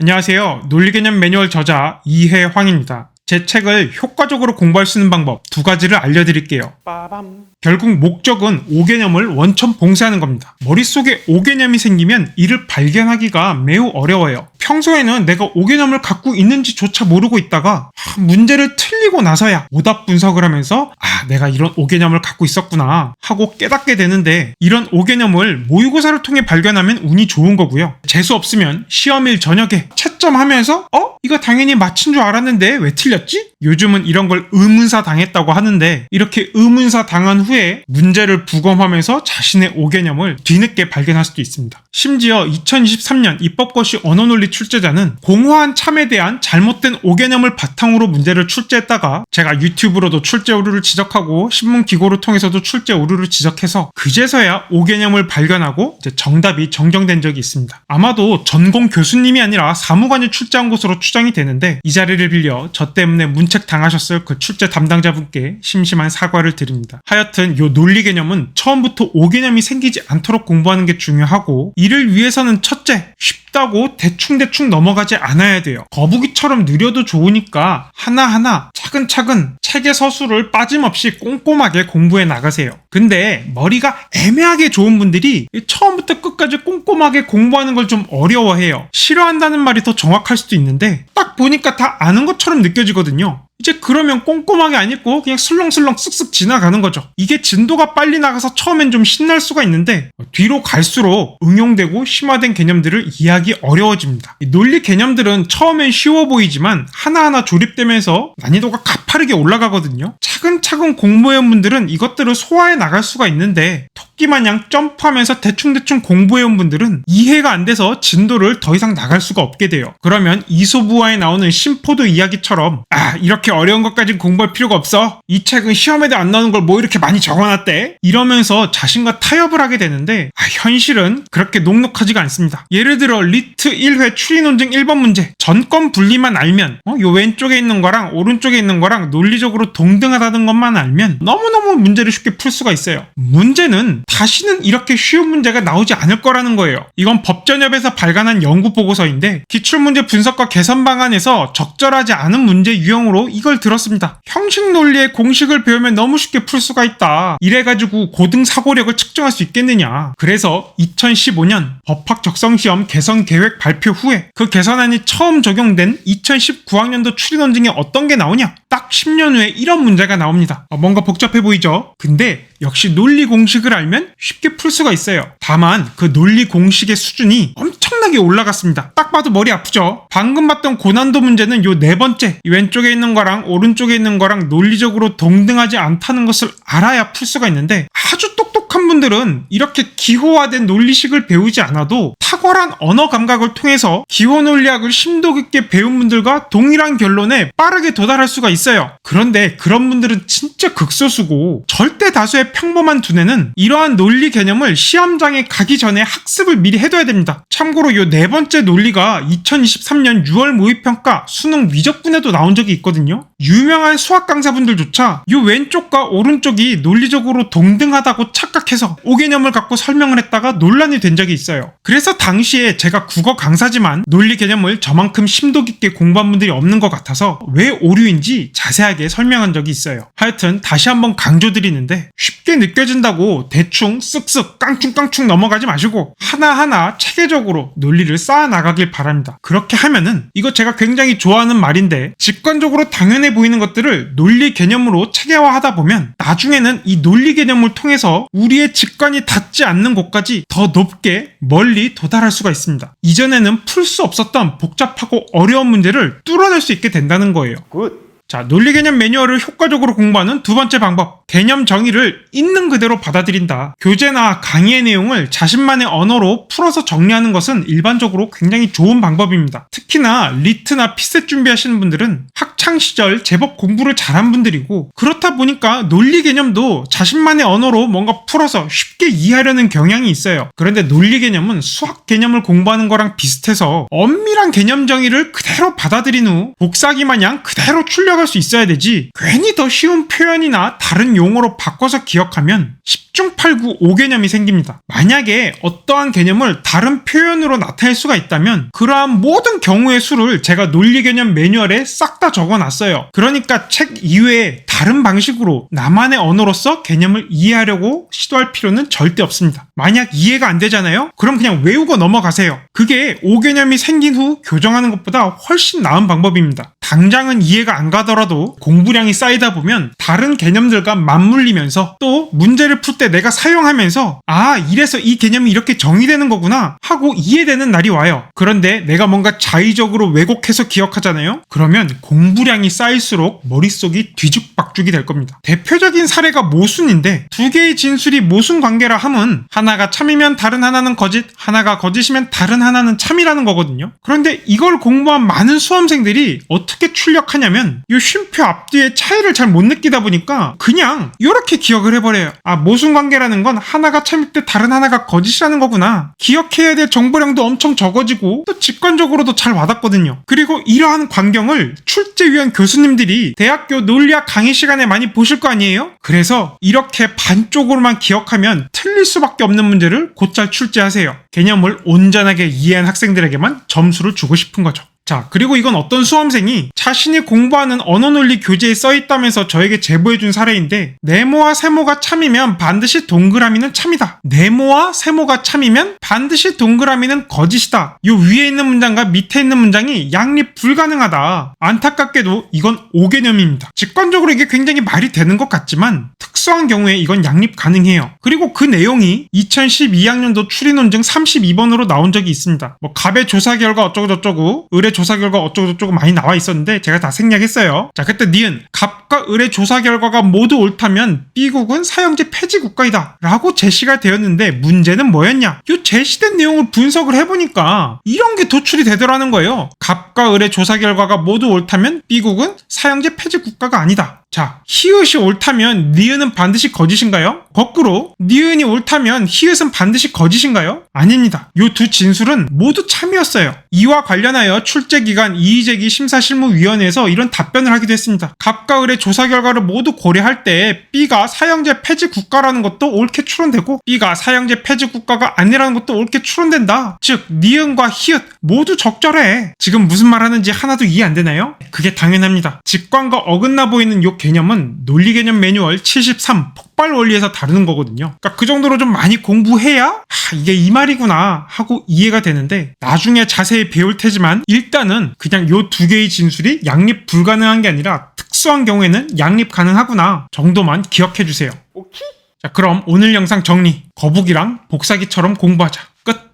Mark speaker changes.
Speaker 1: 안녕하세요. 논리개념 매뉴얼 저자 이해황입니다. 제 책을 효과적으로 공부할 수 있는 방법 두 가지를 알려드릴게요. 결국 목적은 5개념을 원천 봉쇄하는 겁니다. 머릿속에 5개념이 생기면 이를 발견하기가 매우 어려워요. 평소에는 내가 5개념을 갖고 있는지조차 모르고 있다가 문제를 틀리고 나서야 오답 분석을 하면서 내가 이런 5개념을 갖고 있었구나 하고 깨닫게 되는데, 이런 5개념을 모의고사를 통해 발견하면 운이 좋은 거고요. 재수 없으면 시험일 저녁에 채점하면서 이거 당연히 맞힌 줄 알았는데 왜 틀렸지? 요즘은 이런 걸 의문사 당했다고 하는데, 이렇게 의문사 당한 후에 문제를 부검하면서 자신의 5개념을 뒤늦게 발견할 수도 있습니다. 심지어 2023년 입법고시 언어논리 출제자는 공허한 참에 대한 잘못된 5개념을 바탕으로 문제를 출제했다가 제가 유튜브로도 출제 오류를 지적하고 신문 기고를 통해서도 출제 오류를 지적해서 그제서야 5개념을 발견하고 정답이 정정된 적이 있습니다. 아마도 전공 교수님이 아니라 사무관이 출제한 것으로 추정이 되는데, 이 자리를 빌려 저 때문에 문책 당하셨을 그 출제 담당자분께 심심한 사과를 드립니다. 하여튼 요 논리 개념은 처음부터 5개념이 생기지 않도록 공부하는 게 중요하고, 이를 위해서는 첫째, 쉽다고 대충대충 넘어가지 않아야 돼요. 거북이처럼 느려도 좋으니까 하나하나 차근차근 책의 서술을 빠짐없이 꼼꼼하게 공부해 나가세요. 근데 머리가 애매하게 좋은 분들이 처음부터 끝까지 꼼꼼하게 공부하는 걸 좀 어려워해요. 싫어한다는 말이 더 정확할 수도 있는데, 딱 보니까 다 아는 것처럼 느껴지거든요. 이제 그러면 꼼꼼하게 안 읽고 그냥 슬렁슬렁 쓱쓱 지나가는 거죠. 이게 진도가 빨리 나가서 처음엔 좀 신날 수가 있는데, 뒤로 갈수록 응용되고 심화된 개념들을 이해하기 어려워집니다. 이 논리 개념들은 처음엔 쉬워 보이지만 하나하나 조립되면서 난이도가 가파르게 올라가거든요. 차근차근 공부해온 분들은 이것들을 소화해 나갈 수가 있는데, 토끼마냥 점프하면서 대충대충 공부해온 분들은 이해가 안 돼서 진도를 더 이상 나갈 수가 없게 돼요. 그러면 이솝우화에 나오는 심포도 이야기처럼 이렇게 어려운 것까진 공부할 필요가 없어, 이 책은 시험에도 안 나오는 걸 뭐 이렇게 많이 적어놨대, 이러면서 자신과 타협을 하게 되는데, 현실은 그렇게 녹록하지가 않습니다. 예를 들어 리트 1회 추리논증 1번 문제, 전권 분리만 알면 요 왼쪽에 있는 거랑 오른쪽에 있는 거랑 논리적으로 동등하다는 것만 알면 너무너무 문제를 쉽게 풀 수가 있어요. 문제는 다시는 이렇게 쉬운 문제가 나오지 않을 거라는 거예요. 이건 법전협에서 발간한 연구 보고서인데, 기출문제 분석과 개선 방안에서 적절하지 않은 문제 유형으로 이걸 들었습니다. 형식 논리의 공식을 배우면 너무 쉽게 풀 수가 있다, 이래가지고 고등 사고력을 측정할 수 있겠느냐. 그래서 2015년 법학 적성시험 개선 계획 발표 후에 그 개선안이 처음 적용된 2019학년도 추리논증에 어떤 게 나오냐? 딱 10년 후에 이런 문제가 나옵니다. 뭔가 복잡해 보이죠? 근데 역시 논리 공식을 알면 쉽게 풀 수가 있어요. 다만 그 논리 공식의 수준이 엄청나게 올라갔습니다. 딱 봐도 머리 아프죠? 방금 봤던 고난도 문제는 요 네 번째, 왼쪽에 있는 거랑 오른쪽에 있는 거랑 논리적으로 동등하지 않다는 것을 알아야 풀 수가 있는데, 아주 똑똑한 분들은 이렇게 기호화된 논리식을 배우지 않아도 탁월한 언어 감각을 통해서 기호 논리학을 심도 깊게 배운 분들과 동일한 결론에 빠르게 도달할 수가 있어요. 그런데 그런 분들은 진짜 극소수고, 절대 다수의 평범한 두뇌는 이러한 논리 개념을 시험장에 가기 전에 학습을 미리 해둬야 됩니다. 참고로 요 네 번째 논리가 2023년 6월 모의평가 수능 미적분에도 나온 적이 있거든요. 유명한 수학 강사분들조차 요 왼쪽과 오른쪽이 논리적으로 동등하다고 착각해서 5개념을 갖고 설명을 했다가 논란이 된 적이 있어요. 그래서 당시에 제가 국어 강사지만 논리 개념을 저만큼 심도 깊게 공부한 분들이 없는 것 같아서 왜 오류인지 자세하게 설명한 적이 있어요. 하여튼 다시 한번 강조드리는데, 쉽게 느껴진다고 대충 쓱쓱 깡충깡충 넘어가지 마시고 하나하나 체계적으로 논리를 쌓아 나가길 바랍니다. 그렇게 하면은, 이거 제가 굉장히 좋아하는 말인데, 직관적으로 당연해 보이는 것들을 논리 개념으로 체계화하다 보면 나중에는 이 논리 개념을 통해서 우리의 직관이 닿지 않는 곳까지 더 높게 멀리 도달할 수가 있습니다. 이전에는 풀 수 없었던 복잡하고 어려운 문제를 뚫어낼 수 있게 된다는 거예요. 자, 논리 개념 매뉴얼을 효과적으로 공부하는 두 번째 방법, 개념 정의를 있는 그대로 받아들인다. 교재나 강의의 내용을 자신만의 언어로 풀어서 정리하는 것은 일반적으로 굉장히 좋은 방법입니다. 특히나 리트나 피셋 준비하시는 분들은 학창시절 제법 공부를 잘한 분들이고, 그렇다 보니까 논리 개념도 자신만의 언어로 뭔가 풀어서 쉽게 이해하려는 경향이 있어요. 그런데 논리 개념은 수학 개념을 공부하는 거랑 비슷해서 엄밀한 개념 정의를 그대로 받아들인 후 복사기 마냥 그대로 출력을 기억할 수 있어야 되지 괜히 더 쉬운 표현이나 다른 용어로 바꿔서 기억하면 10중 8구 5개념이 생깁니다. 만약에 어떠한 개념을 다른 표현으로 나타낼 수가 있다면 그러한 모든 경우의 수를 제가 논리개념 매뉴얼에 싹 다 적어놨어요. 그러니까 책 이외에 다른 방식으로 나만의 언어로서 개념을 이해하려고 시도할 필요는 절대 없습니다. 만약 이해가 안 되잖아요? 그럼 그냥 외우고 넘어가세요. 그게 5개념이 생긴 후 교정하는 것보다 훨씬 나은 방법입니다. 당장은 이해가 안 가더라도 공부량이 쌓이다 보면 다른 개념들과 맞물리면서 또 문제를 풀 때 내가 사용하면서 아, 이래서 이 개념이 이렇게 정의되는 거구나 하고 이해되는 날이 와요. 그런데 내가 뭔가 자의적으로 왜곡해서 기억하잖아요? 그러면 공부량이 쌓일수록 머릿속이 뒤죽박죽이 될 겁니다. 대표적인 사례가 모순인데 두 개의 진술이 모순 관계라 함은 하나가 참이면 다른 하나는 거짓, 하나가 거짓이면 다른 하나는 참이라는 거거든요. 그런데 이걸 공부한 많은 수험생들이 어떻게 출력하냐면 이 쉼표 앞뒤의 차이를 잘 못 느끼다 보니까 그냥 이렇게 기억을 해버려요. 아, 모순 관계라는 건 하나가 참일 때 다른 하나가 거짓이라는 거구나. 기억해야 될 정보량도 엄청 적어지고 또 직관적으로도 잘 와닿거든요. 그리고 이러한 광경을 출제위원 교수님들이 대학교 논리학 강의 시간에 많이 보실 거 아니에요? 그래서 이렇게 반쪽으로만 기억하면 틀릴 수밖에 없는 문제를 곧잘 출제하세요. 개념을 온전하게 이해한 학생들에게만 점수를 주고 싶은 거죠. 자, 그리고 이건 어떤 수험생이 자신이 공부하는 언어논리 교재에 써있다면서 저에게 제보해준 사례인데 네모와 세모가 참이면 반드시 동그라미는 참이다. 네모와 세모가 참이면 반드시 동그라미는 거짓이다. 요 위에 있는 문장과 밑에 있는 문장이 양립 불가능하다. 안타깝게도 이건 5개념입니다. 직관적으로 이게 굉장히 말이 되는 것 같지만 특수한 경우에 이건 양립 가능해요. 그리고 그 내용이 2012학년도 추리논증 32번으로 나온 적이 있습니다. 뭐 갑의 조사 결과 어쩌고저쩌고 을의 조사 결과 어쩌고저쩌고 많이 나와 있었는데 제가 다 생략했어요. 자, 그때 니은 갑과 을의 조사 결과가 모두 옳다면 B국은 사형제 폐지 국가이다 라고 제시가 되었는데 문제는 뭐였냐? 이 제시된 내용을 분석을 해보니까 이런 게 도출이 되더라는 거예요. 갑과 을의 조사 결과가 모두 옳다면 B국은 사형제 폐지 국가가 아니다. 자, 히읗이 옳다면 니은은 반드시 거짓인가요? 거꾸로 니은이 옳다면 히읗은 반드시 거짓인가요? 아닙니다. 이 두 진술은 모두 참이었어요. 이와 관련하여 출제기관 이의제기 심사실무위원회에서 이런 답변을 하기도 했습니다. 갑과 을의 조사 결과를 모두 고려할 때 B가 사형제 폐지 국가라는 것도 옳게 추론되고 B가 사형제 폐지 국가가 아니라는 것도 옳게 추론된다. 즉 니은과 히읗 모두 적절해. 지금 무슨 말 하는지 하나도 이해 안 되나요? 그게 당연합니다. 직관과 어긋나 보이는 요 개념은 논리개념 매뉴얼 73 폭발 원리에서 다루는 거거든요. 그러니까 그 정도로 좀 많이 공부해야 이게 이 말이구나 하고 이해가 되는데 나중에 자세히 배울 테지만 일단은 그냥 요 두 개의 진술이 양립 불가능한 게 아니라 특수한 경우에는 양립 가능하구나 정도만 기억해 주세요. 오케이? 자, 그럼 오늘 영상 정리. 거북이랑 복사기처럼 공부하자. 끝.